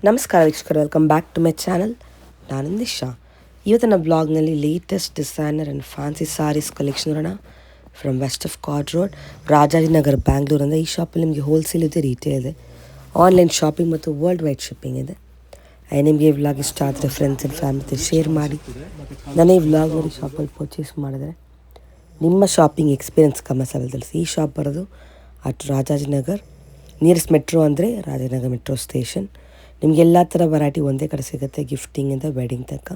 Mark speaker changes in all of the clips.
Speaker 1: ನಮಸ್ಕಾರ ವೀಕ್ಷಕರು, welcome back to my channel. ನಾನು ನಿಶಾ. ಇವತ್ತಿನ ಬ್ಲಾಗ್ನಲ್ಲಿ latest designer and fancy sarees collection ನೋಡೋಣ. From west of card Road, Rajajinagar, Bangalore. ಅಂದರೆ ಈ ಶಾಪಲ್ಲಿ ನಿಮಗೆ ಹೋಲ್ಸೇಲ್ ಇದೆ, ರಿಟೇಲ್ ಇದೆ, ಆನ್ಲೈನ್ ಶಾಪಿಂಗ್ ಮತ್ತು ವರ್ಲ್ಡ್ ವೈಡ್ ಶಿಪ್ಪಿಂಗ್ ಇದೆ. ನಿಮಗೆ ಈ ವ್ಲಾಗ್ ಇಷ್ಟ ಆದರೆ ಫ್ರೆಂಡ್ಸ್ ಆ್ಯಂಡ್ ಫ್ಯಾಮಿಲಿ ಶೇರ್ ಮಾಡಿ. ನಾನು ಈ ವ್ಲಾಗ್ ನೋಡಿ ಶಾಪಲ್ಲಿ ಪರ್ಚೇಸ್ ಮಾಡಿದ್ರೆ ನಿಮ್ಮ ಶಾಪಿಂಗ್ ಎಕ್ಸ್ಪೀರಿಯನ್ಸ್ ಕಮೆಂಟ್ಸಲ್ಲಿ ತಿಳಿಸಿ. ಈ ಶಾಪ್ ಬರೋದು ಅಟ್ ರಾಜಾಜಿನಗರ್, ನಿಯರೆಸ್ಟ್ ಮೆಟ್ರೋ ಅಂದರೆ ರಾಜಾಜಿನಗರ್ ಮೆಟ್ರೋ ಸ್ಟೇಷನ್. ನಿಮ್ಗೆ ಎಲ್ಲ ಥರ ವೆರೈಟಿ ಒಂದೇ ಕಡೆ ಸಿಗುತ್ತೆ, ಗಿಫ್ಟಿಂಗಿಂದ ವೆಡ್ಡಿಂಗ್ ತನಕ.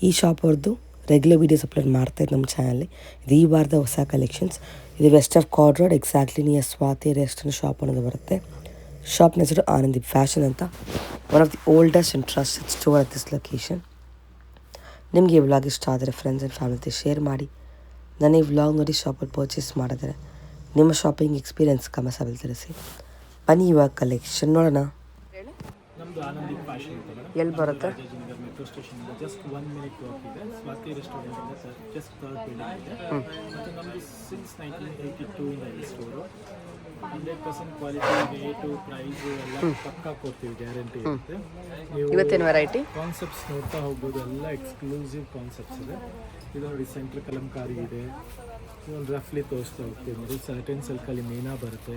Speaker 1: ಈ ಶಾಪ್ ಅವ್ರದ್ದು ರೆಗ್ಯುಲರ್ ವೀಡಿಯೋಸ್ ಅಪ್ಲೋಡ್ ಮಾಡ್ತಾಯಿದ್ದು ನಮ್ಮ ಚಾನಲ್ಲಿ. ಇದು ಈ ವಾರದ ಹೊಸ ಕಲೆಕ್ಷನ್ಸ್. ಇದು west of card road, exactly near Swathi restaurant shop ಅನ್ನೋದು ಬರುತ್ತೆ. ಶಾಪ್ನ ಹೆಸರು ಆನಂದಿ ಫ್ಯಾಷನ್ ಅಂತ. One of the oldest and trusted store at this location. ನಿಮಗೆ ಈ ವ್ಲಾಗ್ ಇಷ್ಟ ಆದರೆ ಫ್ರೆಂಡ್ಸ್ ಆ್ಯಂಡ್ ಫ್ಯಾಮಿಲಿ ಜೊತೆ ಶೇರ್ ಮಾಡಿ. ನಾನು ಈ ವ್ಲಾಗ್ ನೋಡಿ ಶಾಪಲ್ಲಿ ಪರ್ಚೇಸ್ ಮಾಡಿದರೆ ನಿಮ್ಮ ಶಾಪಿಂಗ್ ಎಕ್ಸ್ಪೀರಿಯನ್ಸ್ ಕಮೆಂಟ್ಸಲ್ಲಿ ತಿಳಿಸಿ. ಬನ್ನಿ ಇವಾಗ ಕಲೆಕ್ಷನ್ ನೋಡೋಣ.
Speaker 2: ನಮ್ದು ಆನಂದಿ ಫ್ಯಾಷನ್ ಅಂತ ಮೇಡಮ್.
Speaker 1: ಎಲ್ಲಿ ಬರುತ್ತೆ?
Speaker 2: ರಾಜಾಜಿನಗರ್ ಮೆಟ್ರೋ ಸ್ಟೇಷನಿಂದ ಜಸ್ಟ್ 1 ಮಿನಿಟ್ ವಾಕ್ ಇದೆ. ಸ್ವಾತಿ ರೆಸ್ಟೋರೆಂಟಿಂದ ಜಸ್ಟ್ ಥರ್ಡ್ ಬಿಲ್ಡಿಂಗ್ ಇದೆ. ಮತ್ತು ನಮ್ಮದು ಸಿನ್ಸ್ 1982 ಇಂದ ಇದೆ ಸ್ಟೋರು. 100% ಕ್ವಾಲಿಟಿ, ರೇಟು, ಪ್ರೈಸು ಎಲ್ಲ ಪಕ್ಕಾ ಕೊಡ್ತೀವಿ, ಗ್ಯಾರಂಟಿ ಇರುತ್ತೆ. ನೀವು
Speaker 1: ಇವತ್ತೇನು ವೆರೈಟಿ
Speaker 2: ಕಾನ್ಸೆಪ್ಟ್ಸ್ ನೋಡ್ತಾ ಹೋಗ್ಬೋದು. ಎಲ್ಲ ಎಕ್ಸ್ಕ್ಲೂಸಿವ್ ಕಾನ್ಸೆಪ್ಟ್ಸ್ ಇದೆ. ಇದು ನೋಡಿ ಸೆಂಟ್ರ್ ಕಲಂಕಾರಿ ಇದೆ. ಒಂದು ರಫ್ಲಿ ತೋರಿಸ್ತಾ ಹೋಗ್ತೀವಿ ನೋಡಿ. ಸರ್ಟನ್ ಸಿಲ್ಕಲ್ಲಿ ಮೀನಾ ಬರುತ್ತೆ.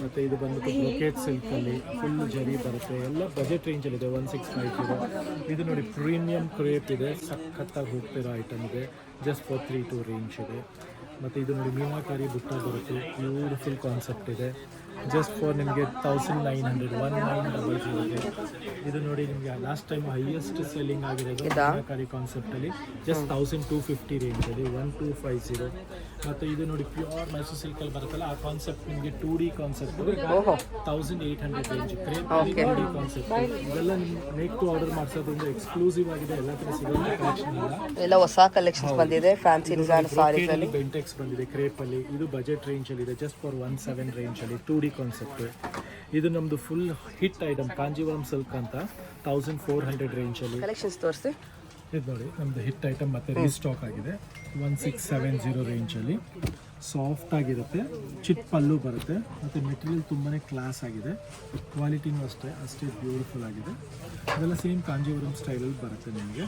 Speaker 2: ಮತ್ತು ಇದು ಬಂದ್ಬಿಟ್ಟು ಬ್ರೊಕೇಟ್ ಸಿಲ್ಕಲ್ಲಿ ಫುಲ್ ಜರಿ ಬರುತ್ತೆ. ಎಲ್ಲ ಬಜೆಟ್ ರೇಂಜಲ್ಲಿದೆ. 1650. ಇದು ನೋಡಿ ಪ್ರೀಮಿಯಂ ಕ್ರೇಪ್ ಇದೆ, ಸಖತ್ತಾಗಿ ಹೋಗ್ತಿರೋ ಐಟಮ್ ಇದೆ. ಜಸ್ಟ್ 432 ರೇಂಜ್ ಇದೆ. ಮತ್ತು ಇದು ನೋಡಿ ಮೀನಾಕಾರಿ ಬುಟ್ಟ ಬರುತ್ತೆ, ಬ್ಯೂಟಿಫುಲ್ ಕಾನ್ಸೆಪ್ಟ್ ಇದೆ. ಜಸ್ಟ್ ಫಾರ್ ನಿಮಗೆ 1900, 1900 ಇದೆ. ಇದು ನೋಡಿ ನಿಮಗೆ ಲಾಸ್ಟ್ ಟೈಮ್ ಹೈಯೆಸ್ಟ್ ಸೆಲ್ಲಿಂಗ್ ಆಗಿರೋದು ಮೀನಾಕಾರಿ ಕಾನ್ಸೆಪ್ಟಲ್ಲಿ ಜಸ್ಟ್ 1250 ರೇಂಜಲ್ಲಿ 1250. ಮತ್ತು ಇದು ನೋಡಿ ಪ್ಯೂರ್ ಮೈಸೂರು ಸಿಲ್ಕಲ್ಲಿ ಬರುತ್ತಲ್ಲ, ಆ ಕಾನ್ಸೆಪ್ಟ್ ನಿಮಗೆ 2D concept 1800 range. Crepe 2D concept. ಇದೆಲ್ಲ ನಿಮ್ಗೆ ಮೇಕ್ ಟು ಆರ್ಡರ್ ಮಾಡಿಸೋದ್ರಿಂದ ಎಕ್ಸ್ಕ್ಲೂಸಿವ್ ಆಗಿದೆ. ಎಲ್ಲ ಥರ ಸಿಗೋದು ಕಲೆಕ್ಷನ್ ಎಲ್ಲ
Speaker 1: ಹೊಸ ಕಲೆಕ್ಷನ್ಸ್ ಬಂದಿದೆ. ಫ್ಯಾನ್ಸಿ ಡಿಸೈನ್ ಸಾರೀಸ್ ಅಲ್ಲಿ
Speaker 2: ಬೆಂಟೆಕ್ಸ್ ಬಂದಿದೆ ಕ್ರೇಪಲ್ಲಿ. ಇದು ಬಜೆಟ್ ರೇಂಜಲ್ಲಿ ಇದೆ, ಜಸ್ಟ್ ಫಾರ್ 17 ರೇಂಜಲ್ಲಿ 2D ಕಾನ್ಸೆಪ್ಟ್. ಇದು ನಮ್ಮದು full hit item Kanjeevaram silk ಅಂತ 1400 ರೇಂಜಲ್ಲಿ
Speaker 1: ಕಲೆಕ್ಷನ್ಸ್ ತೋರಿಸಿ.
Speaker 2: ಇದು ನೋಡಿ ನಮ್ಮದು ಹಿಟ್ ಐಟಮ್, ಮತ್ತೆ ರೀಸ್ಟಾಕ್ ಆಗಿದೆ. 1670 ರೇಂಜಲ್ಲಿ ಸಾಫ್ಟ್ ಆಗಿರುತ್ತೆ. ಚಿಟ್ ಪಲ್ಲು ಬರುತ್ತೆ. ಮತ್ತು ಮೆಟೀರಿಯಲ್ ತುಂಬಾ ಕ್ಲಾಸ್ ಆಗಿದೆ. ಕ್ವಾಲಿಟಿನೂ ಅಷ್ಟೇ ಬ್ಯೂಟಿಫುಲ್ ಆಗಿದೆ. ಇದೆಲ್ಲ ಸೇಮ್ ಕಾಂಜೀವರಂ ಸ್ಟೈಲಲ್ಲಿ ಬರುತ್ತೆ ನಿಮಗೆ.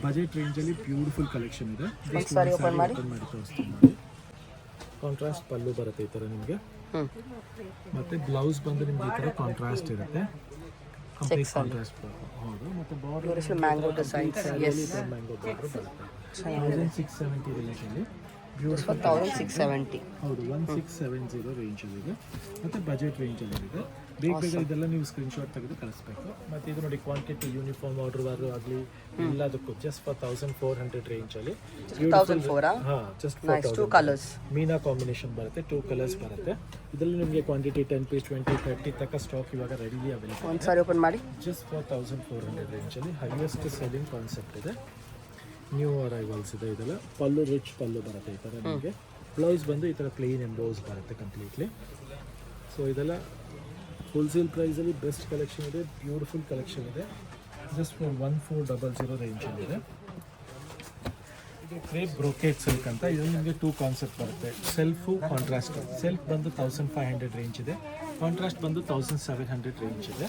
Speaker 2: ಬಜೆಟ್ ರೇಂಜಲ್ಲಿ ಬ್ಯೂಟಿಫುಲ್ ಕಲೆಕ್ಷನ್ ಇದೆ. ಓಪನ್ ಮಾಡಿ ತೋರಿಸ್ತೀನಿ ನೋಡಿ. ಕಾಂಟ್ರಾಸ್ಟ್ ಪಲ್ಲು ಬರುತ್ತೆ ಈ ಥರ ನಿಮಗೆ. ಮತ್ತು ಬ್ಲೌಸ್ ಬಂದು ನಿಮ್ಗೆ ಈ ಥರ ಕಾಂಟ್ರಾಸ್ಟ್ ಇರುತ್ತೆ, ಕಂಪ್ಲೀಟ್ ಕಾಂಟ್ರಾಸ್ಟ್. ಹೌದು. ಮತ್ತು border
Speaker 1: mango designs.
Speaker 2: Mango border ಬರುತ್ತೆ. 1670 ರೇಂಜಲ್ಲಿ ಬ್ಯೂಟಿಫುಲ್.
Speaker 1: 1670.
Speaker 2: ಹೌದು, 1670 ರೇಂಜಲ್ಲಿದೆ. ಮತ್ತು ಬಜೆಟ್ ರೇಂಜಲ್ಲಿದೆ. ಬೇಗ ಇದೆಲ್ಲ ನೀವು ಸ್ಕ್ರೀನ್ಶಾಟ್ ತೆಗೆದು ಕಳಿಸ್ಬೇಕು. ಮತ್ತು ಇದು ನೋಡಿ ಕ್ವಾಂಟಿಟಿ ಯೂನಿಫಾರ್ಮ್ ಆರ್ಡರ್ ಆಗಲಿ ಎಲ್ಲದಕ್ಕೂ ಜಸ್ಟ್ ಫಾರ್ 1400 ರೇಂಜಲ್ಲಿ. ಹಾಂ, just for 1000 colours. Meena combination ಬರುತ್ತೆ, 2 ಕಲರ್ಸ್ ಬರುತ್ತೆ. ಇದರಲ್ಲಿ ನಿಮಗೆ ಕ್ವಾಂಟಿಟಿ 10 ಪೀಸ್ 20 30 ತನಕ ಸ್ಟಾಕ್ ಇವಾಗ ರೆಡಿಲಿ ಅವೈಲೇಬಲ್.
Speaker 1: ಒಂದು ಸಾರಿ ಓಪನ್ ಮಾಡಿ.
Speaker 2: ಜಸ್ಟ್ ಫಾರ್ 1400 ರೇಂಜಲ್ಲಿ ಹೈಯೆಸ್ಟ್ ಸೆಲ್ಲಿಂಗ್ ಕಾನ್ಸೆಪ್ಟ್ ಇದೆ. ನ್ಯೂ ಅರೈವಲ್ಸ್ ಇದೆ. ಇದೆಲ್ಲ ಪಲ್ಲು ರಿಚ್ ಪಲ್ಲು ಬರುತ್ತೆ ಈ ಥರ ನಿಮಗೆ. ಬ್ಲೌಸ್ ಬಂದು ಈ ಥರ ಪ್ಲೇನ್ ಎಂಬೋಸ್ ಬರುತ್ತೆ ಕಂಪ್ಲೀಟ್ಲಿ. ಸೊ ಇದೆಲ್ಲ ಹೋಲ್ಸೇಲ್ ಪ್ರೈಸಲ್ಲಿ ಬೆಸ್ಟ್ ಕಲೆಕ್ಷನ್ ಇದೆ, ಬ್ಯೂಟಿಫುಲ್ ಕಲೆಕ್ಷನ್ ಇದೆ. Just for 1400 ರೇಂಜಲ್ಲಿದೆ. ಇದು ಕ್ರೇಪ್ ಬ್ರೋಕೇಟ್ ಸಿಲ್ಕ್ ಅಂತ. ಇದು ನಿಮಗೆ 2 ಕಾನ್ಸೆಪ್ಟ್ ಬರುತ್ತೆ. Self, contrast. ಸೆಲ್ಫ್ ಬಂದು 1500 ರೇಂಜ್ ಇದೆ, ಕಾಂಟ್ರಾಸ್ಟ್ ಬಂದು 1700 ರೇಂಜ್ ಇದೆ.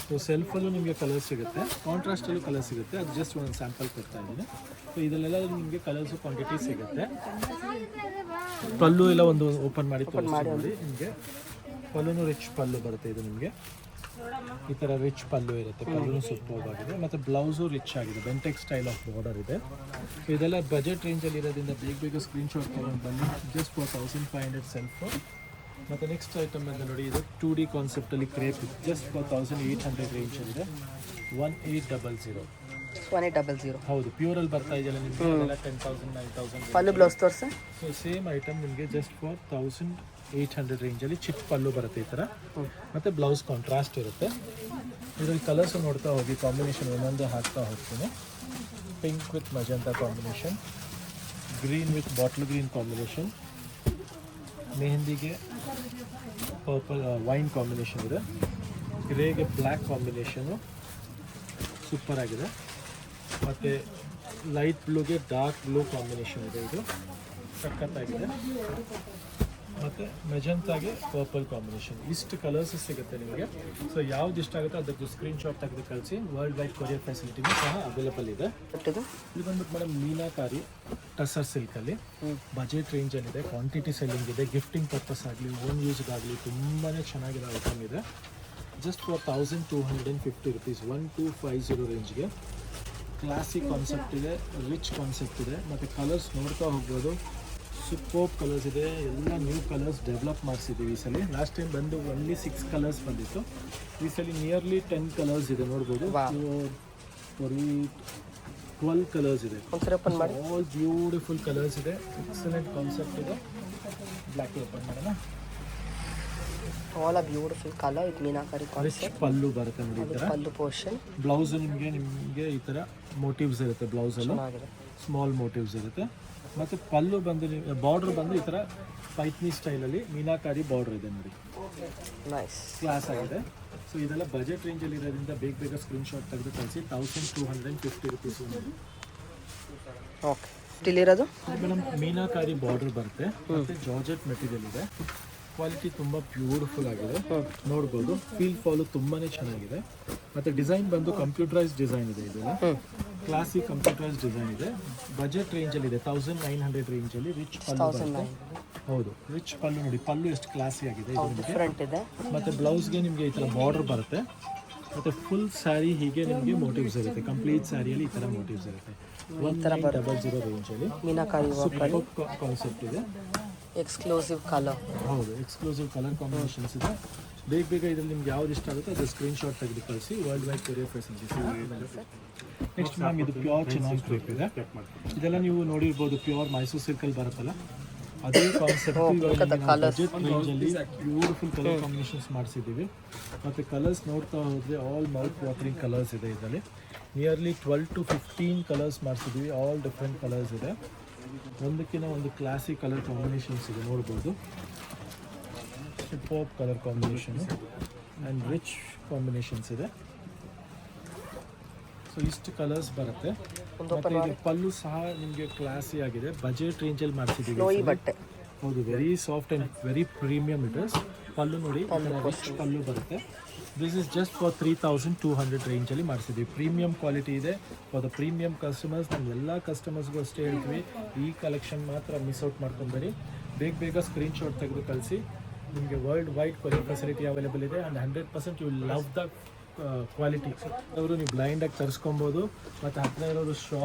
Speaker 2: ಸೊ ಸೆಲ್ಫಲ್ಲೂ ನಿಮಗೆ ಕಲರ್ ಸಿಗುತ್ತೆ, ಕಾಂಟ್ರಾಸ್ಟಲ್ಲೂ ಕಲರ್ ಸಿಗುತ್ತೆ. ಅದು ಜಸ್ಟ್ ಒಂದು ಸ್ಯಾಂಪಲ್ ಕೊಡ್ತಾ ಇದ್ದೀನಿ. ಸೊ ಇದರಲ್ಲೆಲ್ಲ ನಿಮಗೆ ಕಲರ್ಸು ಕ್ವಾಂಟಿಟಿ ಸಿಗುತ್ತೆ. ಪಲ್ಲು ಎಲ್ಲ ಒಂದು ಓಪನ್ ಮಾಡಿ ತೋರಿಸ್ತೀನಿ. ನಿಮಗೆ ಪಲ್ಲುನು ರಿಚ್ ಪಲ್ಲು ಬರುತ್ತೆ. ಇದು ನಿಮಗೆ ಈ ಥರ ರಿಚ್ ಪಲ್ಲು ಇರುತ್ತೆ. ಪಲ್ಲುನು ಸೂಪರ್ವಾಗಿದೆ. ಮತ್ತು ಬ್ಲೌಸು ರಿಚ್ ಆಗಿದೆ, ಬೆಂಟೆಕ್ ಸ್ಟೈಲ್ ಆಫ್ ಬಾರ್ಡರ್ ಇದೆ. ಇದೆಲ್ಲ ಬಜೆಟ್ ರೇಂಜಲ್ಲಿ ಇರೋದ್ರಿಂದ ಬೇಗ ಸ್ಕ್ರೀನ್ಶಾಟ್ ತೊಗೊಂಡು ಬನ್ನಿ. Just for 1500 self. ಮತ್ತು ನೆಕ್ಸ್ಟ್ ಐಟಮ್ ಅಂತ ನೋಡಿ, ಇದು 2D ಕಾನ್ಸೆಪ್ಟಲ್ಲಿ ಕ್ರೇಪ್ ಇದೆ. Just for 1800 ರೇಂಜಲ್ಲಿದೆ. 1800.
Speaker 1: 1800.
Speaker 2: ಹೌದು, ಪ್ಯೂರಲ್ಲಿ ಬರ್ತಾ ಇದೆಯಲ್ಲ ನಿಮಗೆ. 10,000 9,000
Speaker 1: ಪಲ್ಲು ಬ್ಲೌಸ್ ತೋರಿಸಿ.
Speaker 2: ಸೊ ಸೇಮ್ ಐಟಮ್ ನಿಮಗೆ ಜಸ್ಟ್ ಫಾರ್ 1800 ರೇಂಜಲ್ಲಿ ಚಿಟ್ ಪಲ್ಲು ಬರುತ್ತೆ ಈ ಥರ. ಮತ್ತು ಬ್ಲೌಸ್ ಕಾಂಟ್ರಾಸ್ಟ್ ಇರುತ್ತೆ. ಇದರಲ್ಲಿ ಕಲರ್ಸು ನೋಡ್ತಾ ಹೋಗಿ, ಕಾಂಬಿನೇಷನ್ ಒಂದೊಂದು ಹಾಕ್ತಾ ಹೋಗ್ತೀನಿ. Pink with magenta combination, green with bottle green combination, ಮೆಹಂದಿಗೆ ಪರ್ಪಲ್ ವೈನ್ ಕಾಂಬಿನೇಷನ್ ಇದೆ, ಗ್ರೇಗೆ ಬ್ಲ್ಯಾಕ್ ಕಾಂಬಿನೇಷನು ಸೂಪರ್ ಆಗಿದೆ. ಮತ್ತು ಲೈಟ್ ಬ್ಲೂಗೆ ಡಾರ್ಕ್ ಬ್ಲೂ ಕಾಂಬಿನೇಷನ್ ಇದೆ. ಇದು ಸಖತ್ತಾಗಿದೆ. ಮತ್ತು ಮೆಜಂತಾಗೆ ಪರ್ಪಲ್ ಕಾಂಬಿನೇಷನ್ ಇಷ್ಟು ಕಲರ್ಸ್ ಸಿಗುತ್ತೆ ನಿಮಗೆ. ಸೊ ಯಾವ್ದು ಇಷ್ಟ ಆಗುತ್ತೋ ಅದಕ್ಕೆ ಸ್ಕ್ರೀನ್ಶಾಟ್ ತೆಗೆದು ಕಳಿಸಿ. ವರ್ಲ್ಡ್ ವೈಡ್ ಕೊರಿಯರ್ ಫೆಸಿಲಿಟಿನೂ ಸಹ ಅವೈಲೇಬಲ್ ಇದೆ.
Speaker 1: ಇದು
Speaker 2: ಇದು ಬಂದ್ಬಿಟ್ಟು ಮೇಡಮ್ ಮೀನಾಕಾರಿ ಟಸರ್ ಸಿಲ್ಕಲ್ಲಿ ಬಜೆಟ್ ರೇಂಜಲ್ಲಿದೆ. ಕ್ವಾಂಟಿಟಿ ಸೆಲ್ಲಿಂಗ್ ಇದೆ. ಗಿಫ್ಟಿಂಗ್ ಪರ್ಪಸ್ ಆಗಲಿ ಓನ್ ಯೂಸ್ಗಾಗಲಿ ತುಂಬಾ ಚೆನ್ನಾಗಿರೋ ಐಟಮ್ ಇದೆ. ಜಸ್ಟ್ ಫಾರ್ 1250 ರುಪೀಸ್ 1250 ರೇಂಜ್ಗೆ ಕ್ಲಾಸಿಕ್ ಕಾನ್ಸೆಪ್ಟ್ ಇದೆ, ರಿಚ್ ಕಾನ್ಸೆಪ್ಟ್ ಇದೆ. ಮತ್ತು ಕಲರ್ಸ್ ನೋಡ್ತಾ ಹೋಗ್ಬೋದು. ಸೂಪರ್ ಕಲರ್ಸ್ ಇದೆ. ಎಲ್ಲ ನ್ಯೂ ಕಲರ್ಸ್ ಡೆವಲಪ್ ಮಾಡಿಸಿದ್ದೀವಿ ಈ ಸಲ. ಲಾಸ್ಟ್ ಟೈಮ್ ಬಂದು ಓನ್ಲಿ 6 ಕಲರ್ಸ್ ಬಂದಿತ್ತು. ಈ ಸಲ ನಿಯರ್ಲಿ 10 ಕಲರ್ಸ್ ಇದೆ ನೋಡ್ಬೋದು. 12 ಕಲರ್ಸ್ ಇದೆ. ಆಲ್ ಬ್ಯೂಟಿಫುಲ್ ಕಲರ್ಸ್ ಇದೆ. ಎಕ್ಸಲೆಂಟ್ ಕಾನ್ಸೆಪ್ಟ್ ಇದೆ. ಬ್ಲ್ಯಾಕ್ ಓಪನ್ ಮಾಡೋಣ.
Speaker 1: All a beautiful colour. ಇದು ಮೀನಾಕಾರಿ
Speaker 2: ರಿಚ್ ಪಲ್ಲು ಬರುತ್ತೆ ನೋಡಿ ಈ ಥರ.
Speaker 1: ಪಲ್ಲು ಪೋರ್ಷನ್.
Speaker 2: ಬ್ಲೌಸ್ ನಿಮಗೆ ಈ ಥರ ಮೋಟಿವ್ಸ್ ಇರುತ್ತೆ. ಬ್ಲೌಸಲ್ಲೂ ಸ್ಮಾಲ್ ಮೋಟಿವ್ಸ್ ಇರುತ್ತೆ. ಮತ್ತು ಪಲ್ಲು ಬಂದು ಬಾರ್ಡ್ರ್ ಬಂದು ಈ ಥರ ಪೈತ್ನಿ ಸ್ಟೈಲಲ್ಲಿ ಮೀನಾಕಾರಿ ಬಾರ್ಡ್ರ್ ಇದೆ ನೋಡಿ.
Speaker 1: ನೈಸ್
Speaker 2: ಕ್ಲಾಸ್ ಆಗಿದೆ. ಸೊ ಇದೆಲ್ಲ ಬಜೆಟ್ ರೇಂಜಲ್ಲಿ ಇರೋದ್ರಿಂದ ಬೇಗ ಸ್ಕ್ರೀನ್ಶಾಟ್ ತೆಗೆದು ಕಳಿಸಿ. 1250 ರುಪೀಸ್.
Speaker 1: ಓಕೆ ಇಲ್ಲಿರೋದು
Speaker 2: ಮೇಡಮ್ ಮೀನಾಕಾರಿ ಬಾರ್ಡರ್ ಬರುತ್ತೆ. ಮತ್ತು ಜಾರ್ಜೆಟ್ ಮೆಟೀರಿಯಲ್ ಇದೆ. ಕ್ವಾಲಿಟಿ ತುಂಬ ಬ್ಯೂಟಿಫುಲ್ ಆಗಿದೆ. ನೋಡ್ಬೋದು. ಫೀಲ್ ಫಾಲು ತುಂಬಾ ಚೆನ್ನಾಗಿದೆ. ಮತ್ತು ಡಿಸೈನ್ ಬಂದು ಕಂಪ್ಯೂಟರೈಸ್ ಡಿಸೈನ್ ಇದೆ. ಇದೆಲ್ಲ ಕ್ಲಾಸಿಕ್ ಕಂಪ್ಯೂಟರೈಸ್ ಡಿಸೈನ್ ಇದೆ. ಬಜೆಟ್ ರೇಂಜಲ್ಲಿ ಇದೆ. 1900 ರೇಂಜಲ್ಲಿ ರಿಚ್ ಪಲ್ಲು ಬರುತ್ತೆ. ಹೌದು, ರಿಚ್ ಪಲ್ಲು ನೋಡಿ. ಪಲ್ಲು ಎಷ್ಟು ಕ್ಲಾಸಿ ಆಗಿದೆ ಇದೆ. ಮತ್ತು ಬ್ಲೌಸ್ಗೆ ನಿಮಗೆ ಈ ಥರ ಬಾರ್ಡರ್ ಬರುತ್ತೆ. ಮತ್ತು ಫುಲ್ ಸ್ಯಾರಿ ಹೀಗೆ ನಿಮಗೆ ಮೋಟಿವ್ಸ್ ಇರುತ್ತೆ. ಕಂಪ್ಲೀಟ್ ಸ್ಯಾರಿಯಲ್ಲಿ ಈ ಥರ ಮೋಟಿವ್ಸ್ ಇರುತ್ತೆ. 1900 ರೇಂಜಲ್ಲಿ
Speaker 1: ಮೀನಾಕಾರಿ
Speaker 2: ಕಾನ್ಸೆಪ್ಟ್ ಇದೆ.
Speaker 1: Exclusive colour.
Speaker 2: ಹೌದು, ಎಕ್ಸ್ಕ್ಲೂಸಿವ್ ಕಲರ್ ಕಾಂಬಿನೇಷನ್ಸ್ ಇದೆ. ಬೇಗ ಇದರಲ್ಲಿ ನಿಮ್ಗೆ ಯಾವ್ದು ಇಷ್ಟ ಆಗುತ್ತೋ ಅದು ಸ್ಕ್ರೀನ್ಶಾಟ್ ತೆಗೆದು ಕಳಿಸಿ. World wide courier facilities. Next ma'am ಇದು ಪ್ಯೂರ್ ಚಿನಾನ್ ಕ್ರೇಪ್ ಇದೆ. ಇದೆಲ್ಲ ನೀವು ನೋಡಿರ್ಬೋದು. ಪ್ಯೂರ್ ಮೈಸೂರು ಸಿಲ್ಕಲ್ಲಿ ಬರುತ್ತಲ್ಲ ಅದೇ ಕಾನ್ಸೆಪ್ಟ್. ಬಜೆಟ್ ರೇಂಜಲ್ಲಿ ಬ್ಯೂಟಿಫುಲ್ ಕಲರ್ ಕಾಂಬಿನೇಷನ್ಸ್ ಮಾಡಿಸಿದ್ದೀವಿ. ಮತ್ತು ಕಲರ್ಸ್ ನೋಡ್ತಾ ಹೋದರೆ ಆಲ್ ಮೌತ್ ವಾಟರಿಂಗ್ ಕಲರ್ಸ್ ಇದೆ. ಇದರಲ್ಲಿ ನಿಯರ್ಲಿ 12 to 15 ಕಲರ್ಸ್ ಮಾಡಿಸಿದ್ದೀವಿ. ಆಲ್ ಡಿಫ್ರೆಂಟ್ ಕಲರ್ಸ್ ಇದೆ. ಒಂದಕ್ಕಿಂತ ಒಂದು ಕ್ಲಾಸಿಕ್ ಕಲರ್ ಕಾಂಬಿನೇಷನ್ಸ್ ಇದೆ ನೋಡ್ಬೋದು. Super colour combination and rich combinations ಇದೆ. ಸೊ ಇಷ್ಟು ಕಲರ್ಸ್ ಬರುತ್ತೆ. ಮತ್ತು ಇದು ಪಲ್ಲು ಸಹ ನಿಮಗೆ ಕ್ಲಾಸಿ ಆಗಿದೆ. ಬಜೆಟ್ ರೇಂಜಲ್ಲಿ ಮಾಡಿಸಿದ್ದೀವಿ.
Speaker 1: ಬಟ್ಟೆ
Speaker 2: ಹೌದು, very soft and very premium it is. Pallu ನೋಡಿ, ರಿಚ್ ಪಲ್ಲು ಬರುತ್ತೆ. ದಿಸ್ ಇಸ್ ಜಸ್ಟ್ ಫಾರ್ 3200 ರೇಂಜಲ್ಲಿ ಮಾಡಿಸಿದ್ವಿ. ಪ್ರೀಮಿಯಂ ಕ್ವಾಲಿಟಿ ಇದೆ. For the premium customers. ನಮ್ಮ ಎಲ್ಲ ಕಸ್ಟಮರ್ಸ್ಗೂ ಅಷ್ಟೇ ಹೇಳ್ತೀವಿ, ಈ ಕಲೆಕ್ಷನ್ ಮಾತ್ರ ಮಿಸ್ ಔಟ್ ಮಾಡ್ಕೊಬೇಡಿ. ಬೇಗ ಸ್ಕ್ರೀನ್ಶಾಟ್ ತೆಗೆದು ಕಳಿಸಿ. ನಿಮಗೆ world wide courier facility available ಇದೆ. And 100% you love the quality. ಅವರು ನೀವು ಬ್ಲೈಂಡಾಗಿ ತರಿಸ್ಕೊಬೋದು. ಮತ್ತು ಹತ್ತಿರ ಇರೋರು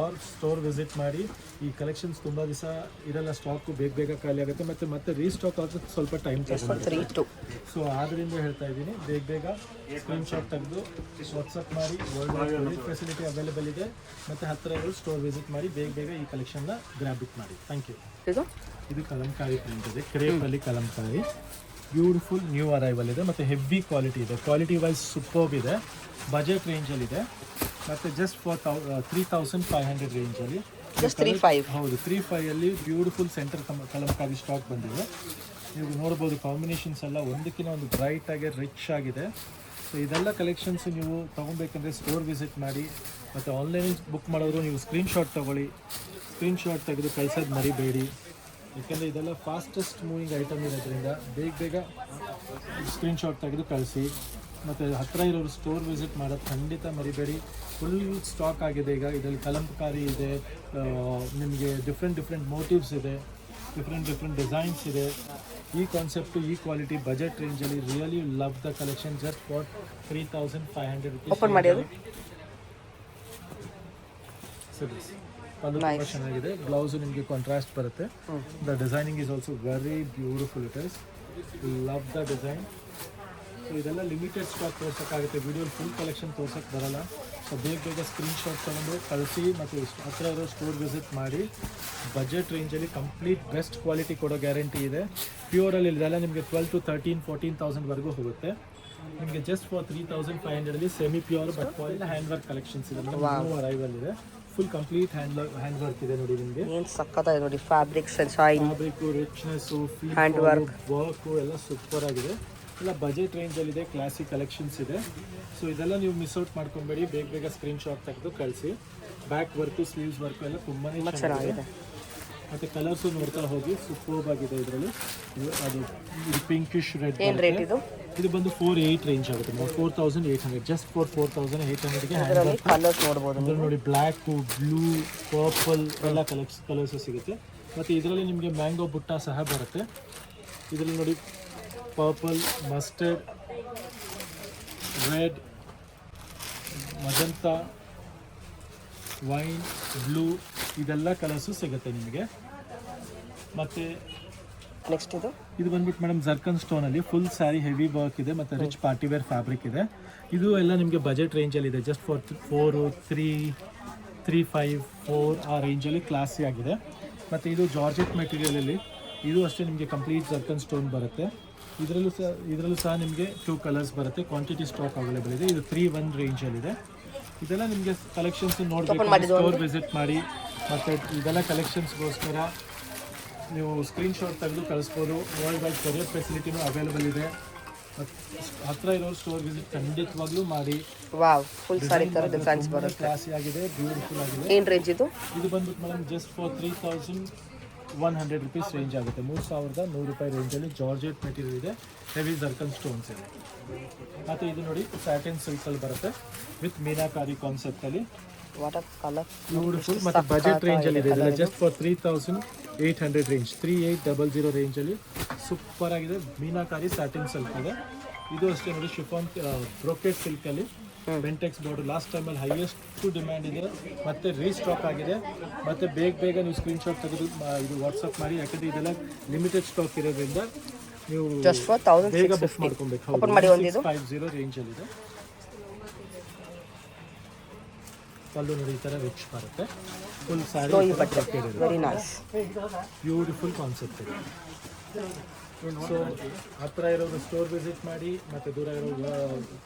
Speaker 2: ಸ್ಟೋರ್ ವಿಸಿಟ್ ಮಾಡಿ. ಈ ಕಲೆಕ್ಷನ್ಸ್ ತುಂಬ ದಿವಸ ಇರಲ್ಲ. ಸ್ಟಾಕು ಬೇಗ ಖಾಲಿ ಆಗುತ್ತೆ. ಮತ್ತೆ ರೀಸ್ಟಾಕ್ ಆಗೋಕ್ಕೆ ಸ್ವಲ್ಪ ಟೈಮ್ ತಗೊಂಡು. ಸೊ ಆದ್ದರಿಂದ ಹೇಳ್ತಾ ಇದ್ದೀನಿ, ಬೇಗ ಸ್ಕ್ರೀನ್ಶಾಟ್ ತೆಗೆದು ವಾಟ್ಸಪ್ ಮಾಡಿ. World wide courier facility available ಇದೆ. ಮತ್ತು ಹತ್ತಿರ ಇರೋರು ಸ್ಟೋರ್ ವಿಸಿಟ್ ಮಾಡಿ. ಬೇಗ ಈ ಕಲೆಕ್ಷನ್ನ ಗ್ರ್ಯಾಬ್ ಇಟ್ ಮಾಡಿ. Thank you. ಇದು ಕಲಂಕಾರಿ ಪ್ರಿಂಟ್ ಇದೆ. ಕ್ರೇಪಲ್ಲಿ ಕಲಂಕಾರಿ. ಬ್ಯೂಟಿಫುಲ್ ನ್ಯೂ ಅರೈವಲ್ ಇದೆ. ಮತ್ತು ಹೆವಿ ಕ್ವಾಲಿಟಿ ಇದೆ. ಕ್ವಾಲಿಟಿ ವೈಸ್ ಸೂಪರ್ಬ್ ಇದೆ. ಬಜೆಟ್ ರೇಂಜಲ್ಲಿದೆ. ಮತ್ತು ಜಸ್ಟ್ ಫಾರ್ 3500 ರೇಂಜಲ್ಲಿ. ಹೌದು, 35 ಬ್ಯೂಟಿಫುಲ್ ಸೆಂಟರ್ ಕಲಂಕಾರಿ ಸ್ಟಾಕ್ ಬಂದಿದೆ. ನೀವು ನೋಡ್ಬೋದು. ಕಾಂಬಿನೇಷನ್ಸ್ ಎಲ್ಲ ಒಂದಕ್ಕಿಂತ ಒಂದು ಬ್ರೈಟ್ ಆಗಿ ರಿಚ್ ಆಗಿದೆ. ಸೊ ಇದೆಲ್ಲ ಕಲೆಕ್ಷನ್ಸ್ ನೀವು ತೊಗೊಬೇಕಂದ್ರೆ ಸ್ಟೋರ್ ವಿಸಿಟ್ ಮಾಡಿ. ಮತ್ತು ಆನ್ಲೈನ್ ಬುಕ್ ಮಾಡೋರು ನೀವು ಸ್ಕ್ರೀನ್ಶಾಟ್ ತೊಗೊಳ್ಳಿ. ಸ್ಕ್ರೀನ್ಶಾಟ್ ತೆಗೆದು ಕಳ್ಸೋದು ಮರಿಬೇಡಿ. ಯಾಕೆಂದರೆ ಇದೆಲ್ಲ ಫಾಸ್ಟೆಸ್ಟ್ ಮೂವಿಂಗ್ ಐಟಮ್ ಇರೋದ್ರಿಂದ ಬೇಗ ಸ್ಕ್ರೀನ್ಶಾಟ್ ತೆಗೆದು ಕಳಿಸಿ. ಮತ್ತು ಹತ್ತಿರ ಇರೋರು ಸ್ಟೋರ್ ವಿಸಿಟ್ ಮಾಡೋದು ಖಂಡಿತ ಮರಿಬೇಡಿ. ಫುಲ್ ಸ್ಟಾಕ್ ಆಗಿದೆ ಈಗ. ಇದರಲ್ಲಿ ಕಲಂಕಾರಿ ಇದೆ. ನಿಮಗೆ ಡಿಫ್ರೆಂಟ್ ಮೋಟಿವ್ಸ್ ಇದೆ. ಡಿಫ್ರೆಂಟ್ ಡಿಸೈನ್ಸ್ ಇದೆ. ಈ ಕಾನ್ಸೆಪ್ಟು, ಈ ಕ್ವಾಲಿಟಿ ಬಜೆಟ್ ರೇಂಜಲ್ಲಿ really love the collection. Just for 3500 rupees.
Speaker 1: Open ಮಾಡಿ ಅದು.
Speaker 2: ಸರಿ, ಪಲ್ಲು ತುಂಬ ಚೆನ್ನಾಗಿದೆ. ಬ್ಲೌಸು ನಿಮಗೆ ಕಾಂಟ್ರಾಸ್ಟ್ ಬರುತ್ತೆ. The designing is also very beautiful. It is love the design. So ಇದೆಲ್ಲ ಲಿಮಿಟೆಡ್ ಸ್ಟಾಕ್ ತೋರ್ಸೋಕ್ಕಾಗುತ್ತೆ. ವಿಡಿಯೋಲಿ ಫುಲ್ ಕಲೆಕ್ಷನ್ ತೋರ್ಸೋಕ್ಕೆ ಬರೋಲ್ಲ. ಸೊ ಬೇಗ ಸ್ಕ್ರೀನ್ಶಾಟ್ ತೊಗೊಂಡು ಕಳಿಸಿ. ಮತ್ತು ಹತ್ತಿರ ಇರೋ ಸ್ಟೋರ್ ವಿಸಿಟ್ ಮಾಡಿ. ಬಜೆಟ್ ರೇಂಜಲ್ಲಿ ಕಂಪ್ಲೀಟ್ ಬೆಸ್ಟ್ ಕ್ವಾಲಿಟಿ ಕೊಡೋ ಗ್ಯಾರಂಟಿ ಇದೆ. ಪ್ಯೂರಲ್ಲಿ ಇದೆಲ್ಲ ನಿಮಗೆ 12 to 13,000-14,000ವರೆಗೂ ಹೋಗುತ್ತೆ. ನಿಮಗೆ just for 3500 semi pure but foil hand work collections ಇದೆ. ಅರೈವಲ್ ಇದೆ. ಫುಲ್ ಕಂಪ್ಲೀಟ್ ಹ್ಯಾಂಡ್ ವರ್ಕ್ ಇದೆ ನೋಡಿ. ನಿಮಗೆ
Speaker 1: ಏನು ಸಕ್ಕತ್ತಾಗಿದೆ ನೋಡಿ. ಫ್ಯಾಬ್ರಿಕ್ಕು,
Speaker 2: ರಿಚ್ನೆಸ್ಸು,
Speaker 1: ಹ್ಯಾಂಡ್
Speaker 2: ವರ್ಕು ಎಲ್ಲ ಸೂಪರ್ ಆಗಿದೆ. ಎಲ್ಲ ಬಜೆಟ್ ರೇಂಜಲ್ಲಿದೆ. ಕ್ಲಾಸಿಕ್ ಕಲೆಕ್ಷನ್ಸ್ ಇದೆ. ಸೊ ಇದೆಲ್ಲ ನೀವು ಮಿಸ್ ಔಟ್ ಮಾಡ್ಕೊಬೇಡಿ. ಬೇಗ ಸ್ಕ್ರೀನ್ಶಾಟ್ ತೆಗೆದು ಕಳಿಸಿ. ಬ್ಯಾಕ್ ವರ್ಕು, ಸ್ಲೀವ್ಸ್ ವರ್ಕು ಎಲ್ಲ ತುಂಬಾ ಚೆನ್ನಾಗಿದೆ. ಮತ್ತು ಕಲರ್ಸು ನೋಡ್ತಾ ಹೋಗಿ ಸೂಪರ್ಬ್ ಆಗಿದೆ ಇದರಲ್ಲಿ. ಅದು ಇದು ಪಿಂಕಿಶ್ ರೆಡ್.
Speaker 1: ಏನು ರೇಟ್ ಇದು?
Speaker 2: ಇದು ಬಂದು 4,800 ರೇಂಜ್ ಆಗುತ್ತೆ. 4,800 ಜಸ್ಟ್ ಫಾರ್ 4,800ಗೆ
Speaker 1: ಇದರಲ್ಲಿ ಕಲರ್ಸ್ ನೋಡ್ಬೋದು.
Speaker 2: ಇದರಲ್ಲಿ ನೋಡಿ ಬ್ಲ್ಯಾಕು, ಬ್ಲೂ, ಪರ್ಪಲ್ ಎಲ್ಲ ಕಲರ್ಸು ಸಿಗುತ್ತೆ. ಮತ್ತು ಇದರಲ್ಲಿ ನಿಮಗೆ ಮ್ಯಾಂಗೋ ಬುಟ್ಟ ಸಹ ಬರುತ್ತೆ. ಇದರಲ್ಲಿ ನೋಡಿ purple, mustard, red, magenta, wine, blue ಇದೆಲ್ಲ ಕಲರ್ಸು ಸಿಗುತ್ತೆ ನಿಮಗೆ. ಮತ್ತು
Speaker 1: ನೆಕ್ಸ್ಟ್
Speaker 2: ಇದು ಬಂದ್ಬಿಟ್ಟು ಮೇಡಮ್ ಜರ್ಕನ್ ಸ್ಟೋನಲ್ಲಿ ಫುಲ್ ಸ್ಯಾರಿ ಹೆವಿ ವರ್ಕ್ ಇದೆ ಮತ್ತು ರಿಚ್ ಪಾರ್ಟಿವೇರ್ ಫ್ಯಾಬ್ರಿಕ್ ಇದೆ. ಇದು ಎಲ್ಲ ನಿಮಗೆ ಬಜೆಟ್ ರೇಂಜಲ್ಲಿದೆ. ಜಸ್ಟ್ ಫಾರ್ 4, 3, 3, 5, 4 ಆ ರೇಂಜಲ್ಲಿ ಕ್ಲಾಸಿ ಆಗಿದೆ. ಮತ್ತು ಇದು ಜಾರ್ಜೆಟ್ ಮೆಟೀರಿಯಲಲ್ಲಿ ಇದು ಅಷ್ಟೇ ನಿಮಗೆ ಕಂಪ್ಲೀಟ್ ಜರ್ಕನ್ ಸ್ಟೋನ್ ಬರುತ್ತೆ. ಇದರಲ್ಲೂ ಸಹ ನಿಮಗೆ 2 ಕಲರ್ಸ್ ಬರುತ್ತೆ. ಕ್ವಾಂಟಿಟಿ ಸ್ಟಾಕ್ ಅವೈಲೇಬಲ್ ಇದೆ. ಇದು 3,1 ರೇಂಜಲ್ಲಿದೆ. ಇದೆಲ್ಲ ನಿಮಗೆ ಕಲೆಕ್ಷನ್ಸ್ ನೋಡಬೇಕು, ಸ್ಟೋರ್ ವಿಸಿಟ್ ಮಾಡಿ. ಮತ್ತು ಇದೆಲ್ಲ ಕಲೆಕ್ಷನ್ಸ್ಗೋಸ್ಕರ ನೀವು ಸ್ಕ್ರೀನ್ಶಾಟ್ ತೆಗೆದು ಕಳಿಸ್ಬೋದು. ವರ್ಲ್ಡ್ ವೈಡ್ ಕೊರಿಯರ್ ಫೆಸಿಲಿಟಿನೂ ಅವೈಲೇಬಲ್ ಇದೆ. ಹತ್ತಿರ ಇರೋ ಸ್ಟೋರ್ ವಿಸಿಟ್ ಖಂಡಿತವಾಗ್ಲೂ ಮಾಡಿ.
Speaker 1: ವಾವ್, ಫುಲ್ ಸಾರಿ ತರ ಡಿಫರೆನ್ಸ್ ಬರುತ್ತೆ.
Speaker 2: ಕ್ಲಾಸಿ ಆಗಿದೆ, ಬ್ಯೂಟಿಫುಲ್ ಆಗಿದೆ.
Speaker 1: ಏನು ರೇಂಜ್ ಇದು?
Speaker 2: ಇದು ಬಂದ್ಬಿಟ್ಟು madam just for 3,100 rupees range ಆಗುತ್ತೆ. 3,100 ರೂಪಾಯಿ ರೇಂಜಲ್ಲಿ ಜಾರ್ಜೆಟ್ ಮೆಟೀರಿಯಲ್ ಇದೆ, ಹೆವಿ ಜರ್ಕನ್ ಸ್ಟೋನ್ಸ್ ಇದೆ. ಮತ್ತು ಇದು ನೋಡಿ ಸ್ಯಾಟಿನ್ ಸಿಲ್ಕಲ್ಲಿ ಬರುತ್ತೆ ವಿತ್ ಮೀನಾಕಾರಿ ಕಾನ್ಸೆಪ್ಟಲ್ಲಿ.
Speaker 1: What colour
Speaker 2: beautiful. ಮತ್ತು ಬಜೆಟ್ ರೇಂಜಲ್ಲಿ ಇದೆ. ಇದೆಲ್ಲ ಜಸ್ಟ್ ಫಾರ್ 3,800 ರೇಂಜ್, 3,800 ರೇಂಜಲ್ಲಿ ಸೂಪರ್ ಆಗಿದೆ. ಮೀನಾಕಾರಿ ಸ್ಯಾಟಿನ್ ಸಿಲ್ಕ್ ಇದೆ. ಇದು ಅಷ್ಟೇ ನೋಡಿ ಶಿಫಾನ್ ಬ್ರೋಕೆಟ್ ಸಿಲ್ಕಲ್ಲಿ ಬೆಂಟೆಕ್ಸ್ ಬಾರ್ಡರ್. ಲಾಸ್ಟ್ ಟೈಮಲ್ಲಿ ಹೈಯೆಸ್ಟ್ ಡಿಮ್ಯಾಂಡ್ ಇದೆ ಮತ್ತು ರೀಸ್ಟಾಕ್ ಆಗಿದೆ. ಮತ್ತು ಬೇಗ ನೀವು ಸ್ಕ್ರೀನ್ಶಾಟ್ ತೆಗೆದು ಇದು ವಾಟ್ಸಪ್ ಮಾಡಿ, ಯಾಕಂದರೆ ಇದೆಲ್ಲ ಲಿಮಿಟೆಡ್ ಸ್ಟಾಕ್ ಇರೋದ್ರಿಂದ ನೀವು
Speaker 1: ಜಸ್ಟ್ ಫಾರ್
Speaker 2: ಬೇಗ ಬುಕ್ ಮಾಡ್ಕೊಬೇಕು. 650 ರೇಂಜಲ್ಲಿದೆ. ಪಲ್ಲು ನೋಡಿ ಈ ಥರ ರಿಚ್ ಬರುತ್ತೆ. Full sari
Speaker 1: very nice,
Speaker 2: beautiful concept ಇದೆ. ಸೊ ಹತ್ತಿರ ಇರೋದು ಸ್ಟೋರ್ ವಿಸಿಟ್ ಮಾಡಿ, ಮತ್ತು ದೂರ ಇರೋ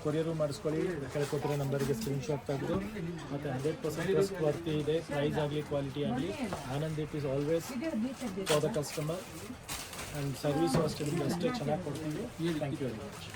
Speaker 2: ಕೊರಿಯರು ಮಾಡಿಸ್ಕೊಳ್ಳಿ. ಕೆಳಕೊಟ್ಟಿರೋ ನಂಬರಿಗೆ ಸ್ಕ್ರೀನ್ಶಾಟ್ ತೆಗೆದು. ಮತ್ತು 100% ಟ್ರಸ್ಟ್ ವರ್ತಿ ಇದೆ. ಪ್ರೈಸ್ ಆಗಲಿ ಕ್ವಾಲಿಟಿ ಆಗಲಿ, Anand it is always for the customer. And service ಅಷ್ಟೇ ನಿಮಗೆ ಅಷ್ಟೇ ಚೆನ್ನಾಗಿ ಕೊಡ್ತೀವಿ. Thank you very much.